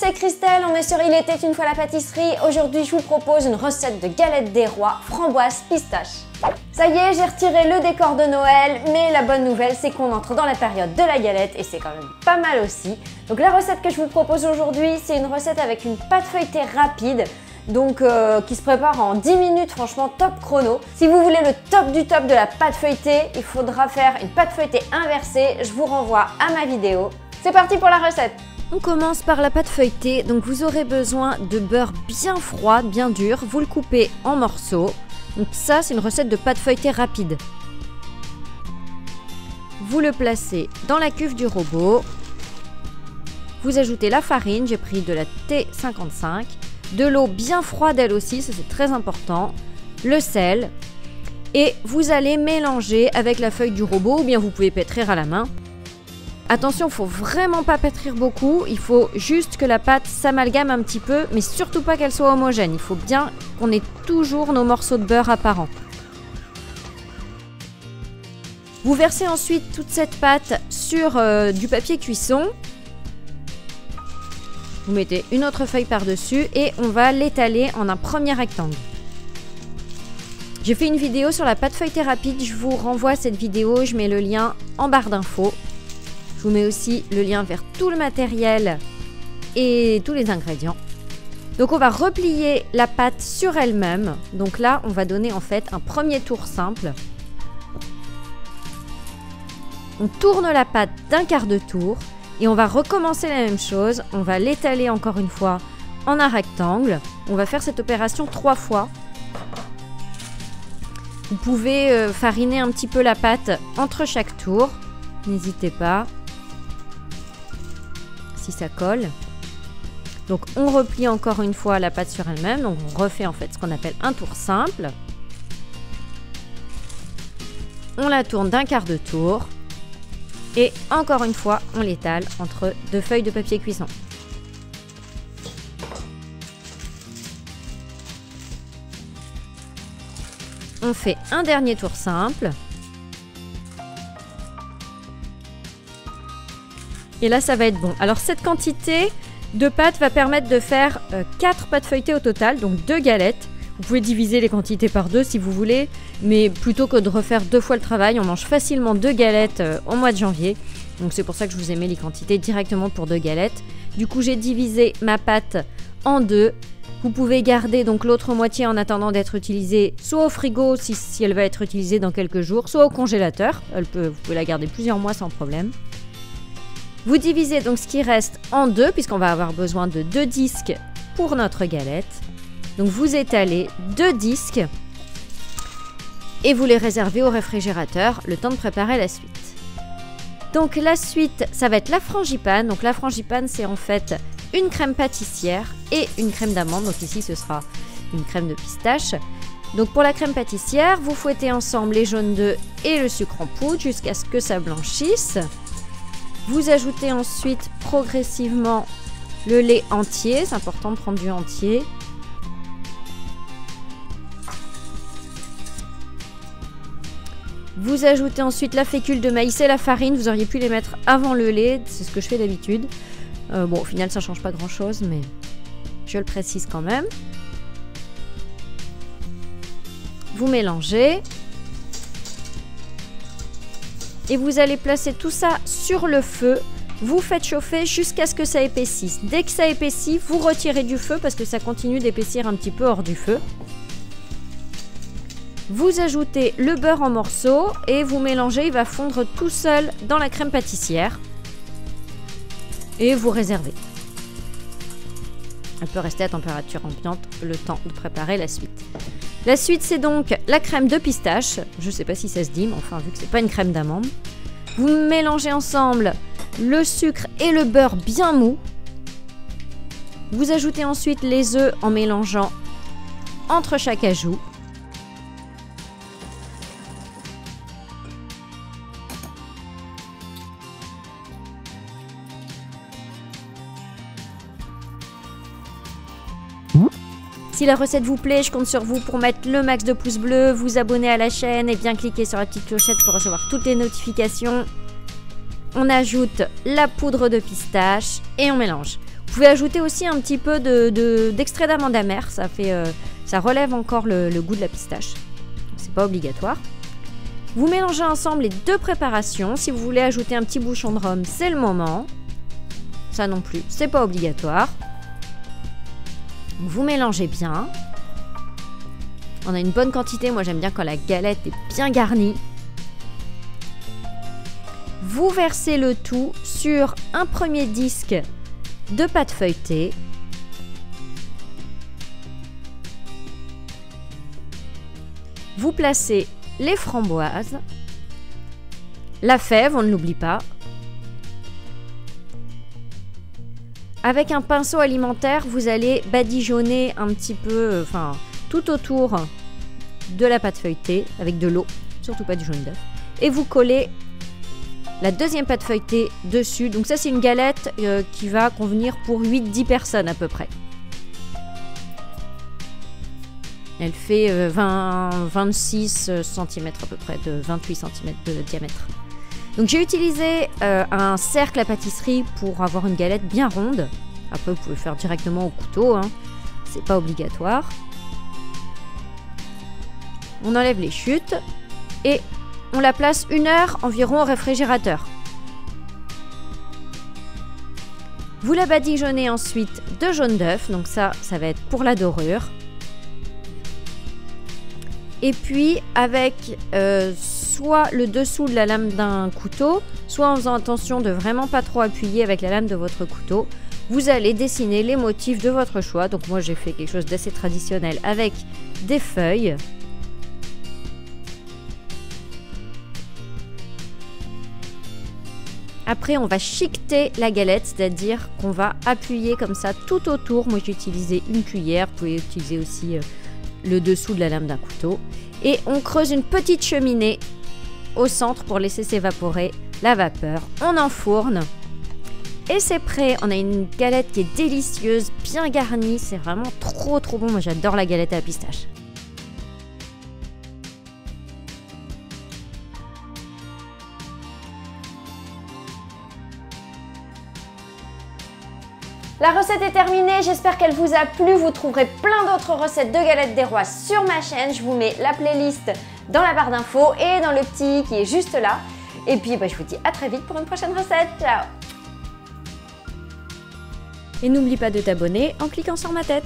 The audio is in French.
c'est Christelle, on est sur Il était une fois la pâtisserie. Aujourd'hui, je vous propose une recette de galette des rois, framboise, pistache. Ça y est, j'ai retiré le décor de Noël, mais la bonne nouvelle, c'est qu'on entre dans la période de la galette et c'est quand même pas mal aussi. Donc la recette que je vous propose aujourd'hui, c'est une recette avec une pâte feuilletée rapide, donc qui se prépare en 10 minutes, franchement top chrono. Si vous voulez le top du top de la pâte feuilletée, il faudra faire une pâte feuilletée inversée. Je vous renvoie à ma vidéo. C'est parti pour la recette. On commence par la pâte feuilletée, donc vous aurez besoin de beurre bien froid, bien dur. Vous le coupez en morceaux. Donc ça, c'est une recette de pâte feuilletée rapide. Vous le placez dans la cuve du robot. Vous ajoutez la farine, j'ai pris de la T55. De l'eau bien froide elle aussi, ça c'est très important. Le sel. Et vous allez mélanger avec la feuille du robot ou bien vous pouvez pétrir à la main. Attention, il ne faut vraiment pas pétrir beaucoup, il faut juste que la pâte s'amalgame un petit peu, mais surtout pas qu'elle soit homogène. Il faut bien qu'on ait toujours nos morceaux de beurre apparents. Vous versez ensuite toute cette pâte sur du papier cuisson. Vous mettez une autre feuille par-dessus et on va l'étaler en un premier rectangle. J'ai fait une vidéo sur la pâte feuilletée rapide, je vous renvoie à cette vidéo, je mets le lien en barre d'infos. Je vous mets aussi le lien vers tout le matériel et tous les ingrédients. Donc on va replier la pâte sur elle-même. Donc là, on va donner en fait un premier tour simple. On tourne la pâte d'un quart de tour et on va recommencer la même chose. On va l'étaler encore une fois en un rectangle. On va faire cette opération 3 fois. Vous pouvez fariner un petit peu la pâte entre chaque tour. N'hésitez pas. Si ça colle. Donc on replie encore une fois la pâte sur elle-même. Donc on refait en fait ce qu'on appelle un tour simple. On la tourne d'un quart de tour. Et encore une fois, on l'étale entre 2 feuilles de papier cuisson. On fait un dernier tour simple. Et là, ça va être bon. Alors, cette quantité de pâte va permettre de faire 4 pâtes feuilletées au total, donc 2 galettes. Vous pouvez diviser les quantités par 2 si vous voulez, mais plutôt que de refaire 2 fois le travail, on mange facilement 2 galettes au mois de janvier. Donc, c'est pour ça que je vous ai mis les quantités directement pour 2 galettes. Du coup, j'ai divisé ma pâte en 2. Vous pouvez garder donc l'autre moitié en attendant d'être utilisée soit au frigo si elle va être utilisée dans quelques jours, soit au congélateur. Vous pouvez la garder plusieurs mois sans problème. Vous divisez donc ce qui reste en 2 puisqu'on va avoir besoin de 2 disques pour notre galette. Donc vous étalez 2 disques et vous les réservez au réfrigérateur le temps de préparer la suite. Donc la suite, ça va être la frangipane. Donc la frangipane, c'est en fait une crème pâtissière et une crème d'amande. Donc ici, ce sera une crème de pistache. Donc pour la crème pâtissière, vous fouettez ensemble les jaunes d'œufs et le sucre en poudre jusqu'à ce que ça blanchisse. Vous ajoutez ensuite progressivement le lait entier. C'est important de prendre du entier. Vous ajoutez ensuite la fécule de maïs et la farine. Vous auriez pu les mettre avant le lait. C'est ce que je fais d'habitude. Bon, au final, ça ne change pas grand-chose, mais je le précise quand même. Vous mélangez. Et vous allez placer tout ça sur le feu. Vous faites chauffer jusqu'à ce que ça épaississe. Dès que ça épaissit, vous retirez du feu parce que ça continue d'épaissir un petit peu hors du feu. Vous ajoutez le beurre en morceaux et vous mélangez. Il va fondre tout seul dans la crème pâtissière. Et vous réservez. Elle peut rester à température ambiante le temps de préparer la suite. La suite, c'est donc la crème de pistache. Je ne sais pas si ça se dit, mais enfin, vu que ce n'est pas une crème d'amande. Vous mélangez ensemble le sucre et le beurre bien mou. Vous ajoutez ensuite les œufs en mélangeant entre chaque ajout. Si la recette vous plaît, je compte sur vous pour mettre le max de pouces bleus, vous abonner à la chaîne et bien cliquer sur la petite clochette pour recevoir toutes les notifications. On ajoute la poudre de pistache et on mélange. Vous pouvez ajouter aussi un petit peu d'extrait d'amande amère, ça relève encore le goût de la pistache. C'est pas obligatoire. Vous mélangez ensemble les deux préparations. Si vous voulez ajouter un petit bouchon de rhum, c'est le moment. Ça non plus, c'est pas obligatoire. Vous mélangez bien. On a une bonne quantité, moi j'aime bien quand la galette est bien garnie. Vous versez le tout sur un premier disque de pâte feuilletée. Vous placez les framboises, la fève, on ne l'oublie pas. Avec un pinceau alimentaire, vous allez badigeonner un petit peu, tout autour de la pâte feuilletée avec de l'eau, surtout pas du jaune d'œuf. Et vous collez la deuxième pâte feuilletée dessus. Donc ça, c'est une galette qui va convenir pour 8-10 personnes à peu près. Elle fait 26 cm à peu près, de 28 cm de diamètre. Donc j'ai utilisé un cercle à pâtisserie pour avoir une galette bien ronde. Après, vous pouvez faire directement au couteau, hein. C'est pas obligatoire. On enlève les chutes et on la place 1 heure environ au réfrigérateur. Vous la badigeonnez ensuite de jaune d'œuf, donc ça va être pour la dorure. Et puis avec soit le dessous de la lame d'un couteau, soit en faisant attention de vraiment pas trop appuyer avec la lame de votre couteau, vous allez dessiner les motifs de votre choix. Donc moi j'ai fait quelque chose d'assez traditionnel avec des feuilles. Après, on va chiqueter la galette, c'est-à-dire qu'on va appuyer comme ça tout autour. Moi, j'ai utilisé une cuillère. Vous pouvez utiliser aussi le dessous de la lame d'un couteau. Et on creuse une petite cheminée au centre pour laisser s'évaporer la vapeur. On enfourne. Et c'est prêt. On a une galette qui est délicieuse, bien garnie. C'est vraiment trop bon. Moi, j'adore la galette à la pistache. La recette est terminée, j'espère qu'elle vous a plu. Vous trouverez plein d'autres recettes de galettes des rois sur ma chaîne. Je vous mets la playlist dans la barre d'infos et dans le petit qui est juste là. Et puis je vous dis à très vite pour une prochaine recette. Ciao! Et n'oublie pas de t'abonner en cliquant sur ma tête.